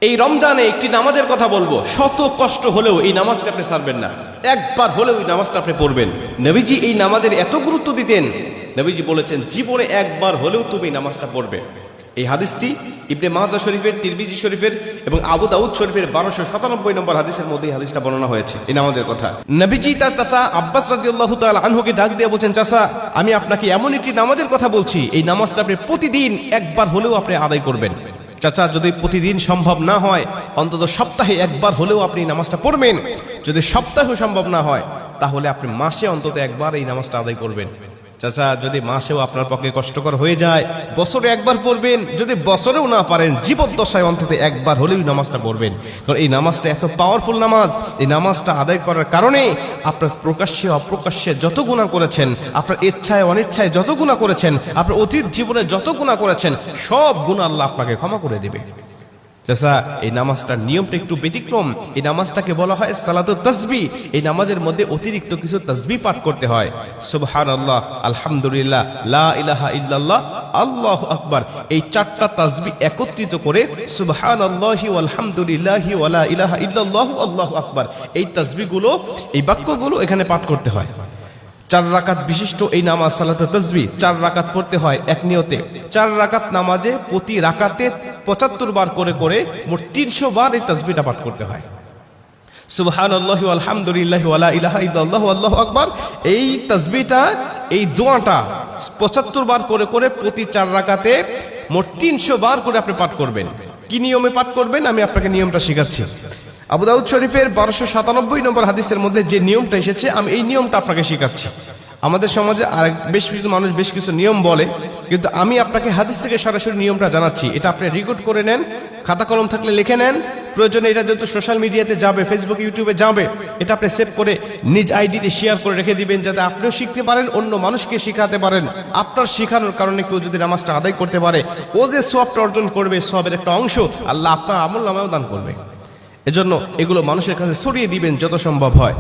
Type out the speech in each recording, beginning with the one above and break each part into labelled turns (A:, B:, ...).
A: এই রমজানে একটি নামাজের কথা বলবো, শত কষ্ট হলেও এই নামাজটা আপনি ছাড়বেন না, একবার হলেও এই নামাজটা আপনি পড়বেন। নবীজি এই নামাজের এত গুরুত্ব দিতেন, নবীজি বলেছেন জীবনে একবার হলেও তুমি নামাজটা পড়বে। এই হাদিসটি ইবনে মাজাহ শরীফের, তিরমিজি শরীফের এবং আবু দাউদ শরীফের 1297 নম্বর হাদিসের মধ্যে এই হাদিসটা বর্ণনা হয়েছে এই নামাজের কথা। নবীজি তার চাচা আব্বাস রাদিয়াল্লাহু তাআলা আনহুকে ডাক দিয়ে বলছেন, চাচা আমি আপনাকে এমন একটি নামাজের কথা বলছি, এই নামাজটা আপনি প্রতিদিন একবার হলেও আপনি আদায় করবেন। চাচা যদি প্রতিদিন সম্ভব না হয়, অন্তত সপ্তাহে একবার হলেও আপনি নামাজটা পড়বেন। যদি সপ্তাহে সম্ভব না হয়, তাহলে আপনি মাসে অন্তত একবার এই নামাজটা আদায় করবেন। চাচা যদি মাসেও আপনার পক্ষে কষ্টকর হয়ে যায়, বছরে একবার পড়বেন। যদি বছরেও না পারেন, জীবদ্দশায় অন্তত একবার হলেও নামাজটা পড়বেন। কারণ এই নামাজটা এত পাওয়ারফুল নামাজ। এই নামাজটা আদায় করার কারণে আপনার প্রকাশ্যে অপ্রকাশ্যে যত গুনাহ করেছেন, আপনার ইচ্ছায় অনিচ্ছায় যত গুনাহ করেছেন, আপনার অতীত জীবনে যত গুনাহ করেছেন, সব গুনাহ আল্লাহ আপনাকে ক্ষমা করে দেবে। চাচা এই নামাজটার নিয়মটা একটু ব্যতিক্রম। এই নামাজটাকে বলা হয় সালাতুত তাসবিহ। এই নামাজের মধ্যে অতিরিক্ত কিছু তাসবিহ পাঠ করতে হয়। সুবহানাল্লাহ, আলহামদুলিল্লাহ, লা ইলাহা ইল্লাল্লাহ, আল্লাহু আকবার। এই চারটা তাসবিহ একত্রিত করে সুবহানাল্লাহি ওয়াল হামদুলিল্লাহি ওয়া লা ইলাহা ইল্লাল্লাহু আল্লাহু আকবার, এই তাসবিহগুলো, এই বাক্যগুলো এখানে পাঠ করতে হয়। 4 রাকাত বিশিষ্ট এই নামাজ সালাতুত তাসবিহ 4 রাকাত পড়তে হয় এক নিয়তে। 4 রাকাত নামাজে প্রতি রাকাতে 75 বার করে করে মোট 300 বার এই তাসবিহটা পাঠ করতে হয়। সুবহানাল্লাহি ওয়াল হামদুলিল্লাহি ওয়া লা ইলাহা ইল্লাল্লাহু আল্লাহু আকবার, এই তাসবিহটা, এই দোয়াটা 75 বার করে করে প্রতি 4 রাকাতে মোট 300 বার করে আপনি পাঠ করবেন। কি নিয়মে পাঠ করবেন আমি আপনাকে নিয়মটা শেখাচ্ছি। আবু দাউদ শরীফের 1297 নম্বর হাদিসের মধ্যে যে নিয়মটা এসেছে, আমি এই নিয়মটা আপনাকে শেখাচ্ছি। আমাদের সমাজে আর বেশ কিছু মানুষ বেশ কিছু নিয়ম বলে, কিন্তু আমি আপনাকে হাদিস থেকে সরাসরি নিয়মটা জানাচ্ছি। এটা আপনি রেকর্ড করে নেন, খাতা কলম থাকলে লিখে নেন। প্রয়োজনে এটা যত সোশ্যাল মিডিয়াতে যাবে, ফেসবুক ইউটিউবে যাবে, এটা আপনি সেভ করে নিজ আইডিতে শেয়ার করে রেখে দিবেন, যাতে আপনিও শিখতে পারেন, অন্য মানুষকে শেখাতে পারেন। আপনার শেখানোর কারণে কেউ যদি নামাজটা আদায় করতে পারে, ও যে সওয়াবটা অর্জন করবে, সওয়াবের একটা অংশ আল্লাহ আপনার আমলনামায়ও দান করবে। এজন্য এগুলো মানুষের কাছে ছড়িয়ে দিবেন যত সম্ভব হয়।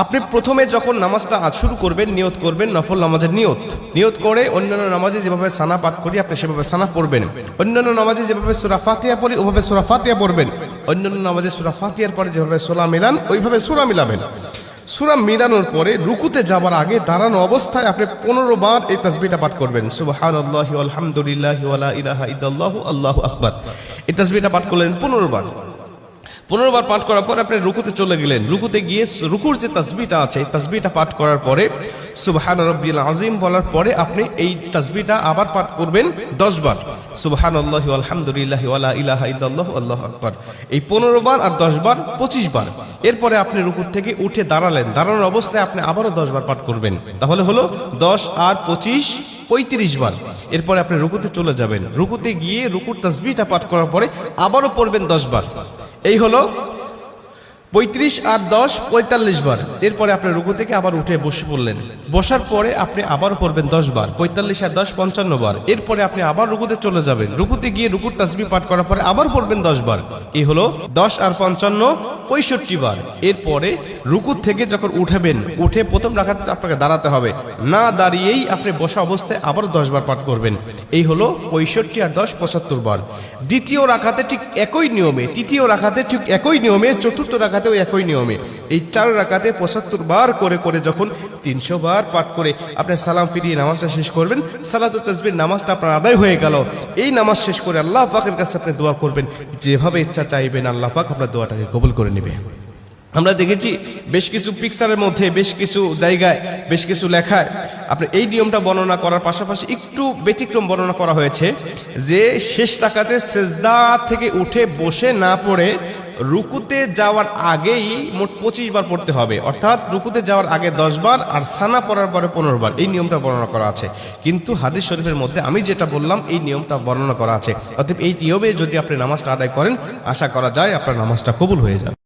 A: আপনি প্রথমে যখন নামাজটা শুরু করবেন, নিয়ত করবেন নফল নামাজের নিয়ত করে অন্যান্য নামাজে যেভাবে সানা পাঠ করি আপনি সেভাবে সানা পড়বেন। অন্যান্য নামাজে যেভাবে সূরা ফাতিহা পড়ি ওভাবে সূরা ফাতিহা পড়বেন। অন্যান্য নামাজে সূরা ফাতিহার পরে যেভাবে সূরা মিলান ওইভাবে সূরা মিলাবেন। সূরা মিলানোর পরে রুকুতে যাবার আগে দাঁড়ানো অবস্থায় আপনি 15 বার এই তাসবিহটা পাঠ করবেন। সুবহানাল্লাহি ওয়াল হামদুলিল্লাহি ওয়া লা ইলাহা ইল্লাল্লাহু আল্লাহু আকবার। এই তাসবিহটা পাঠ করলেন 15 বার। 15 বার পাঠ করার পর আপনি রুকুতে চলে গেলেন। রুকুতে গিয়ে রুকুর যে তাসবিহটা আছে, তাসবিহটা পাঠ করার পরে সুবহান রাব্বিল আযীম বলার পরে আপনি এই তাসবিহটা আবার পাঠ করবেন 10 বার। সুবহানাল্লাহি ওয়াল হামদুলিল্লাহি ওয়া লা ইলাহা ইল্লাল্লাহু আল্লাহু আকবার। এই 15 বার আর 10 বার 25 বার। এরপরে আপনি রুকু থেকে উঠে দাঁড়ালেন, দাঁড়ানোর অবস্থায় আপনি আবারও 10 বার পাঠ করবেন। তাহলে হলো 10 আর 25 35 বার। এরপরে আপনি রুকুতে চলে যাবেন। রুকুতে গিয়ে রুকুর তাসবিহটা পাঠ করার পরে আবারও পড়বেন 10 বার। এই হলো 35 আর 10 45 বার। এরপরে আপনি রুকু থেকে আবার উঠে বসে পড়লেন। বসার পরে আপনি আবার পড়বেন 10 বার। 45 আর 10 55 বার। এরপরে আপনি আবার রুকুতে চলে যাবেন। রুকুতে গিয়ে রুকুর তাসবিহ পাঠ করার পরে আবার পড়বেন 10 বার। এই হলো 10 আর 55 65 বার। এরপরে রুকু থেকে যখন উঠবেন, উঠে প্রথম রাকাতে আপনাকে দাঁড়াতে হবে। না দাঁড়িয়েই আপনি বসা অবস্থায় আবার 10 বার পাঠ করবেন। এই হলো 65 আর 10 75 বার। দ্বিতীয় রাকাতে ঠিক একই নিয়মে, তৃতীয় রাকাতে ঠিক একই নিয়মে, চতুর্থ রাকাতেও একই নিয়মে, এই 4 রাকাতে 75 বার করে করে যখন 300 বার পাঠ করে আপনি সালাম ফিরিয়ে নামাজটা শেষ করবেন, সালাতুত তাসবিহ নামাজটা আপনার আদায় হয়ে গেল। এই নামাজ শেষ করে আল্লাহ পাকের কাছে আপনি দোয়া করবেন, যেভাবে ইচ্ছা চাইবেন আল্লাহ পাক আপনার দোয়াটাকে কবুল করে নেবে। আমরা দেখেছি বেশ কিছু পিকচারের মধ্যে, বেশ কিছু জায়গায়, বেশ কিছু লেখায় আপনি এই নিয়মটা বর্ণনা করার পাশাপাশি একটু ব্যতিক্রম বর্ণনা করা হয়েছে, যে শেষ রাকাতে সেজদা থেকে উঠে বসে না পড়ে রুকুতে যাওয়ার আগেই মোট 25 বার পড়তে হবে। অর্থাৎ রুকুতে যাওয়ার আগে 10 বার আর সানা পড়ার পরে 15 বার। এই নিয়মটা বর্ণনা করা আছে, কিন্তু হাদিস শরীফের মধ্যে আমি যেটা বললাম এই নিয়মটা বর্ণনা করা আছে। অতএব এই নিয়মে যদি আপনি নামাজটা আদায় করেন, আশা করা যায় আপনার নামাজটা কবুল হয়ে যাবে।